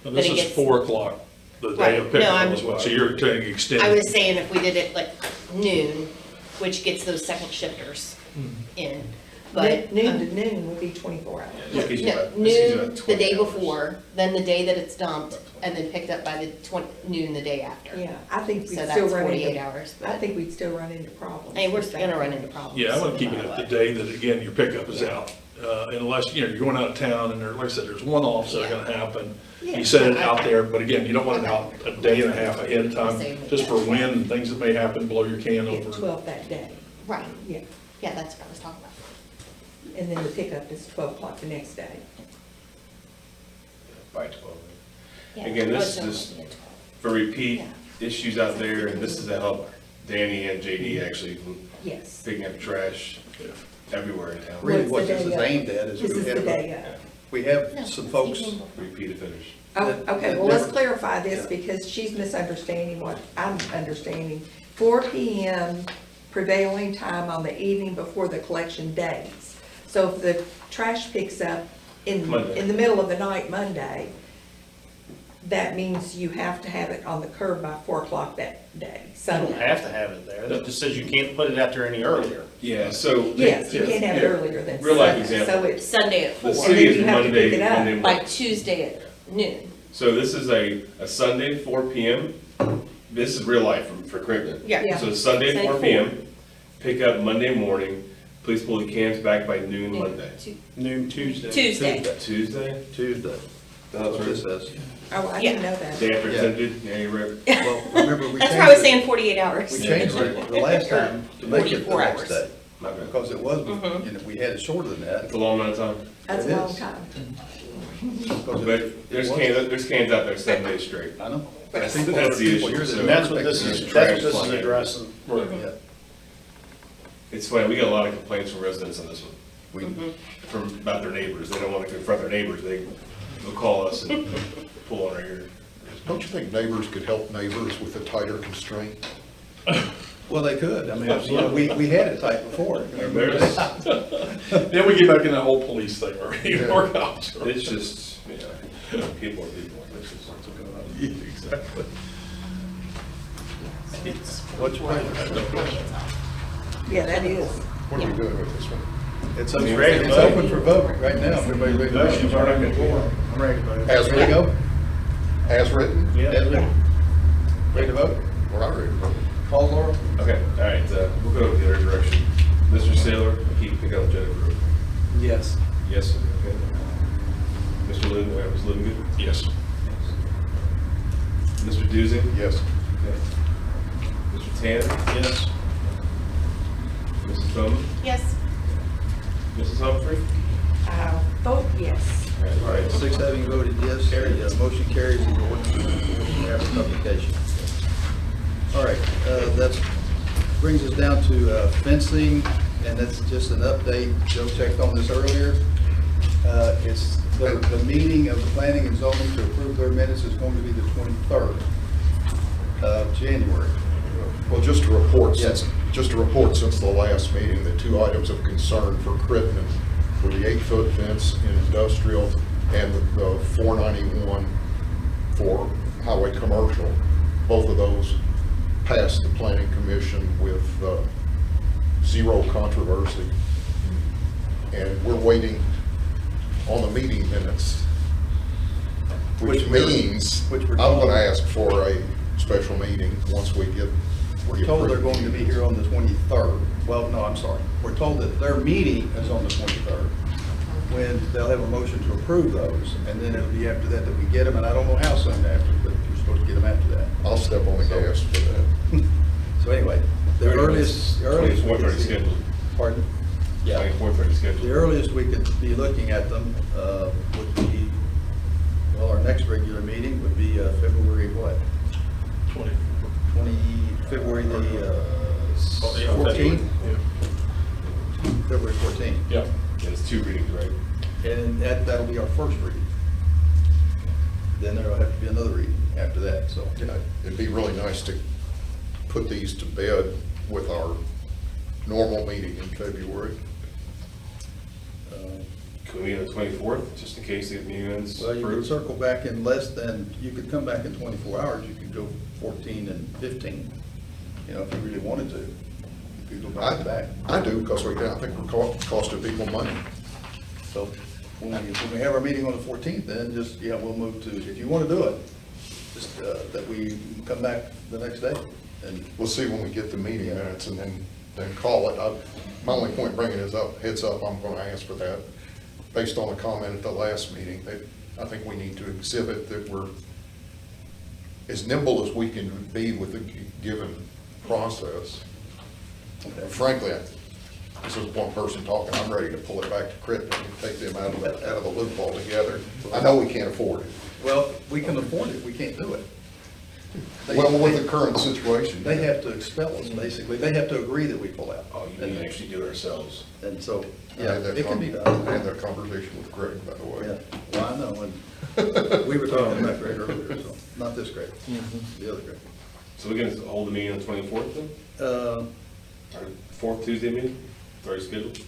But this it is gets- 4 o'clock, the day Right. of No, pickup I'm- as well. So you're taking extended. I was saying if we did it like noon, which gets those second shifters in, but. Noon to noon would be 24 hours. Yeah, this gives you No, about- this gives you noon about the 20 day hours. before, then the day that it's dumped, and then picked up by the noon the day after. Yeah, I think we'd So still that's run 48 into, hours. I But think we'd still run into problems. Hey, we're with that. gonna run into problems. Yeah, I want to keep it no at matter the day that, again, your pickup is out. Unless, you're going out of town and there, like I said, there's one-offs that are going to happen. Yeah. You set it out there, but again, you don't want it out a day and a half ahead of time, Same with just for that. wind and things that may happen, blow your can At over. 12 that day, what. Right, yeah. yeah, that's what I was talking about. And then the pickup is 12 o'clock the next day. By 12. Yeah, Again, it this was is just only at 12. for repeat Yeah. issues out there, and this is to help Danny and JD actually from Yes. picking up trash Yeah. everywhere in town. Really, What's what the this is day of? aimed at is This is the day of. we No, have it's some the folks, evening before. Repeat to finish. Oh, That- okay, that well, let's never- clarify this Yeah. because she's misunderstanding what I'm understanding. 4 PM prevailing time on the evening before the collection days. So if the trash picks up Monday. in the middle of the night, Monday, that means you have to have it on the curb by 4 o'clock that day, You Sunday. don't have to have it there. It just says you can't put it out there any earlier. Yeah, so. Yes, you Yeah. can't have it earlier than Real life Sunday. example. So it's, Sunday at The 4, city then is you have to Monday, pick it up Monday by morning. Tuesday at noon. So this is a Sunday, 4 PM. This is real life for Crittenden. Yeah. Yeah. So Sunday, Sunday, 4 PM. pick up Monday morning, please pull the cans back by noon Monday. Noon Tuesday. Tuesday. Tuesday? Tuesday. That's what it says. Oh, I didn't know that. Day after it's Yeah. empty? Yeah, you're right. Well, remember, we That's why I was changed it. saying 48 hours. We changed it the last time to make it the 44 next hours. day. My bad. Because it was, you know, we had it shorter than that. It's a long amount of time. That's It a long is. time. Because But it there's was- there's cans out there 7 days straight. I know. That's People- the people issue. here that- So- And that's what this is, that's what this is addressing. Yeah. It's funny, we get a lot of complaints from residents on this one, We, from, about their neighbors. They don't want to confront their neighbors. They'll call us and pull on our ear. Don't you think neighbors could help neighbors with a tighter constraint? well, they could. I mean, you know, we had it tight before. There's- Then we get back in that whole police thing, where you Yeah. work out. It's just, you know, people are people. It's just what's going on. Yeah, exactly. What's your pleasure? Yeah, that is. What are we doing with this one? It's open for vote right now. Everybody ready to Motion's vote? already been I'm ready to vote. As Ready to go? As written? Yeah. Ready to vote? We're not ready to vote. Call Laura? Okay, all right, we'll go the other direction. Mr. Saylor, keep picking up Jennifer. Yes. Yes, okay. Mr. Lynn, Ms. Livingston? Yes. Mr. Duzey? Yes. Okay. Mr. Tanner? Yes. Mrs. Bowman? Yes. Mrs. Humphrey? Vote yes. All right, 6 having voted yes, the motion carries and the ordinance after publication. All right, that brings us down to fencing, and that's just an update. Joe checked on this earlier. It's, the meeting of the planning and zoning to approve their minutes is going to be the 23rd of January. Well, just to report, Yes. just to report since the last meeting, the two items of concern for Crittenden were the 8-foot fence in industrial and the 491 for highway commercial. Both of those passed the planning commission with zero controversy. And we're waiting on the meeting minutes, which means I'm which we're told- gonna ask for a special meeting once we get. We're told they're going to be here on the 23rd. Well, no, I'm sorry. We're told that their meeting is on the 23rd, when they'll have a motion to approve those, and then it'll be after that that we get them, and I don't know how soon after, but you're supposed to get them after that. I'll step on the gas for that. So anyway, the earliest. 24th already scheduled. Pardon? 24th already The scheduled. earliest we could be looking at them would be, well, our next regular meeting would be February what? 20. February the 14th? Yeah. February 14th. Yeah. And it's 2 readings, right? And that'll be our first reading. Then there'll have to be another reading after that, so. You know, it'd be really nice to put these to bed with our normal meeting in February. Can we meet on the 24th, just in case the meeting ends Well, you could approved? circle back in less than, you could come back in 24 hours, you could go 14 and 15, you know, if you really wanted to. You could go back to back. I do, because I think we're costing people money. So when we have our meeting on the 14th, then just, yeah, we'll move to, if you want to do it, just that we come back the next day and. We'll see when we get the meeting minutes and then call it. My only point bringing is up, heads up, I'm gonna ask for that. Based on the comment at the last meeting, I think we need to exhibit that we're as nimble as we can be with a given process. Frankly, this is one person talking, I'm ready to pull it back to Crittenden and take them out of the loop altogether. I know we can't afford it. Well, we can afford it, we can't do it. Well, with the current situation. They have to expel us, basically. They have to agree that we pull out. Oh, you mean actually do it ourselves? And so, I yeah, had that it can be I done. had that conversation with Greg, by the way. Yeah, well, I know, and we were talking about Greg earlier, so, not this Greg, the other Greg. So we're gonna hold the meeting on the 24th then? Our 4th Tuesday meeting? It's already scheduled?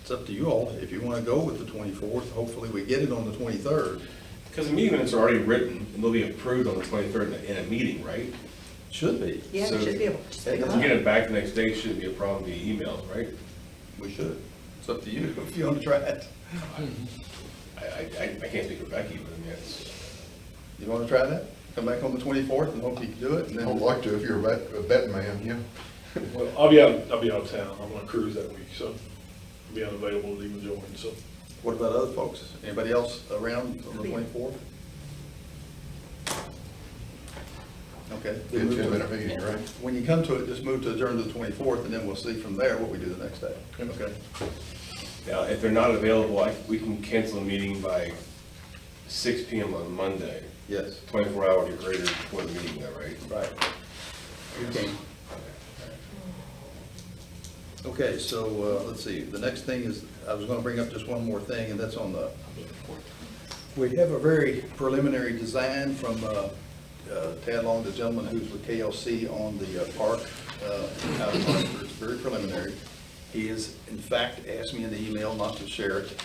It's up to you all. If you want to go with the 24th, hopefully we get it on the 23rd. Because the meeting minutes are already written, and they'll be approved on the 23rd in a meeting, right? Should be. Yeah, So- you should be able to just pick If them If we up. get it back the next day, shouldn't be a problem via email, right? We should. It's up to you if you want to try it. I can't speak for Becky, but I mean, it's, You want to try that? Come back on the 24th and hope you can do it, and I'd then, like to, if you're a betting man, yeah. Well, I'll be out of town. I'm on a cruise that week, so I'll be unavailable to even join, so. What about other folks? Anybody else around on the 24th? Okay. Be a 10-minute meeting, right? When you come to it, just move to adjourn to the 24th, and then we'll see from there what we do the next day. Okay? Now, if they're not available, we can cancel a meeting by 6 PM on Monday. Yes. 24 hours or greater before the meeting, though, right? Right. You can. Okay, so, let's see, the next thing is, I was gonna bring up just one more thing, and that's on the, we have a very preliminary design from, Tad Long, the gentleman who's with KLC on the park, out of Hartford. It's very preliminary. He is, in fact, asked me in the email not to share it,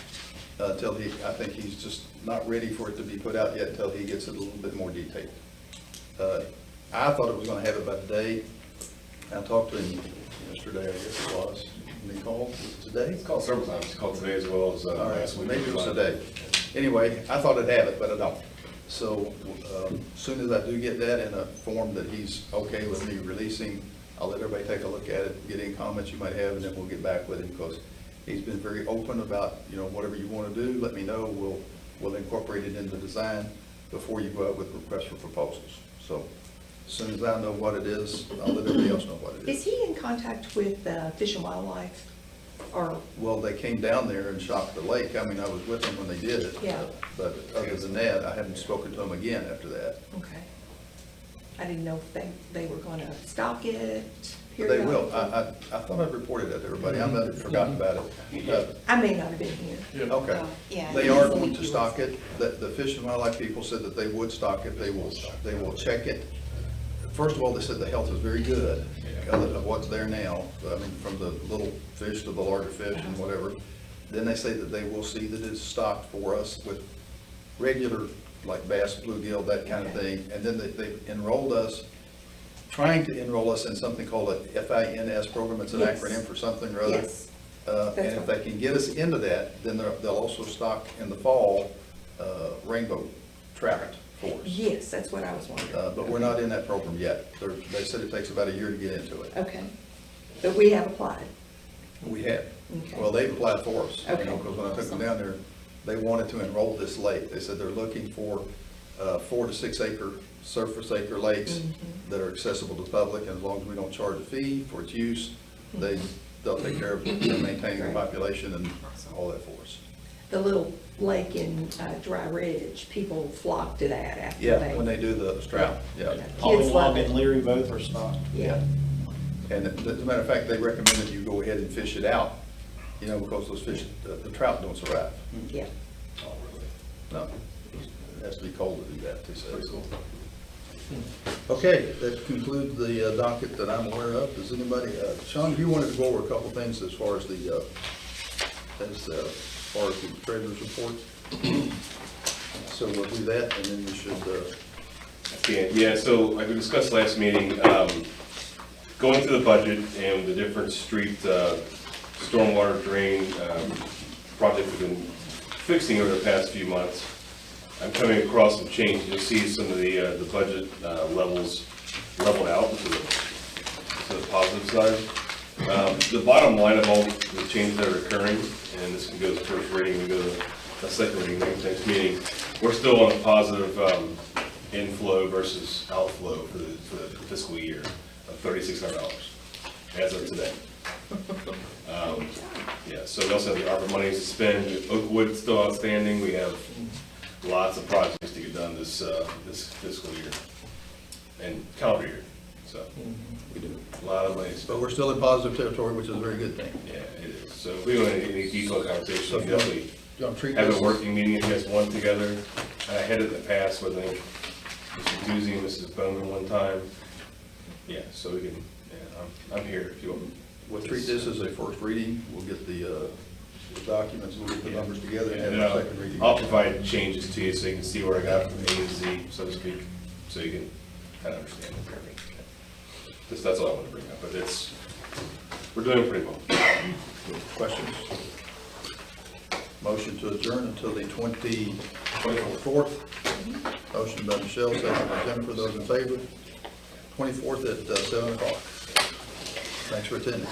till I think he's just not ready for it to be put out yet until he gets it a little bit more detailed. I thought it was gonna have it by today. I talked to him yesterday, I guess it was, and he called, was it today? It's called several times. It's called today as well as All right, last well, week. maybe it was today. Anyway, I thought I'd have it, but I don't. So, as soon as I do get that in a form that he's okay with me releasing, I'll let everybody take a look at it, get any comments you might have, and then we'll get back with him, because he's been very open about, whatever you want to do, let me know, we'll incorporate it in the design before you go out with requests for proposals. So, as soon as I know what it is, I'll let everybody else know what it Is is. he in contact with Fish and Wildlife? Or, Well, they came down there and shopped the lake. I mean, I was with them when they did it. Yeah. But other than that, I haven't spoken to them again after that. okay. I didn't know if they were gonna stock it But they will. periodically. I thought I'd reported that to everybody. I might have forgotten about it. I may not have been here. Okay. Oh, yeah. They are going to stock it. The Fish and Wildlife people said that they would stock it. They will check it. First of all, they said the health is very good of what's there now. I mean, from the little fish to the larger fish and whatever. Then they say that they will see that it's stocked for us with regular, like bass, bluegill, that kind of thing. And then they enrolled us, trying to enroll us in something called a FINS program. It's an Yes. acronym for something or other. Yes. And That's if right. they can get us into that, then they'll also stock in the fall, rainbow trout for us. Yes, that's what I was wondering. But we're not in that program yet. They said it takes about a year to get into it. Okay. But we have applied. We have. Okay. Well, they've applied for us. Okay. Because when I took them down there, they wanted to enroll this lake. They said they're looking for 4 to 6 acre, surface acre lakes Mm-hmm. that are accessible to the public, and as long as we don't charge a fee for its use, they'll take care of maintaining the population and all that for us. The little lake in Dry Ridge, people flock to that after Yeah, when they do the trout, yeah. Holly Kids love Log and it. Leary both are stocked. Yeah. And as a matter of fact, they recommended you go ahead and fish it out, because those fish, the trout don't survive. Yeah. No, it has to be cold to do that, they say. Okay, that concludes the docket that I'm aware of. Does anybody, Sean, you wanted to go over a couple things as far as the treasurer's report? So we'll do that, and then we should, Yeah, so like we discussed last meeting, going through the budget and the different street stormwater drain project we've been fixing over the past few months, I'm coming across some changes. You'll see some of the budget levels leveled out to the positive side. The bottom line of all the changes that are occurring, and this can go to the first reading, we go to the second reading next meeting, we're still on a positive inflow versus outflow for the fiscal year of $3,600 as of today. Yeah, so we also have the ARPA money to spend. Oakwood still outstanding. We have lots of projects to get done this fiscal year and calendar year. So we do a lot of money to but spend. we're still in positive territory, which is a very good thing. Yeah, it is. So if we go into any detailed conversation, we definitely You want to treat have this? a working meeting if you guys want together. I had it in the past with, I think, Mr. Doozy and Mrs. Bowman one time. Yeah, so we can, yeah, I'm here if you want. We'll treat this as a first reading. We'll get the documents, we'll get the numbers together and And have then a second reading. I'll provide changes to you so you can see where I got from A to Z, so to speak, so you can kind of understand it. That's all I want to bring up, but we're doing pretty well. Questions? Motion to adjourn until the 24th. Motion by Michelle, second by Jennifer. Those in favor? 24th at 7 o'clock. Thanks for attending.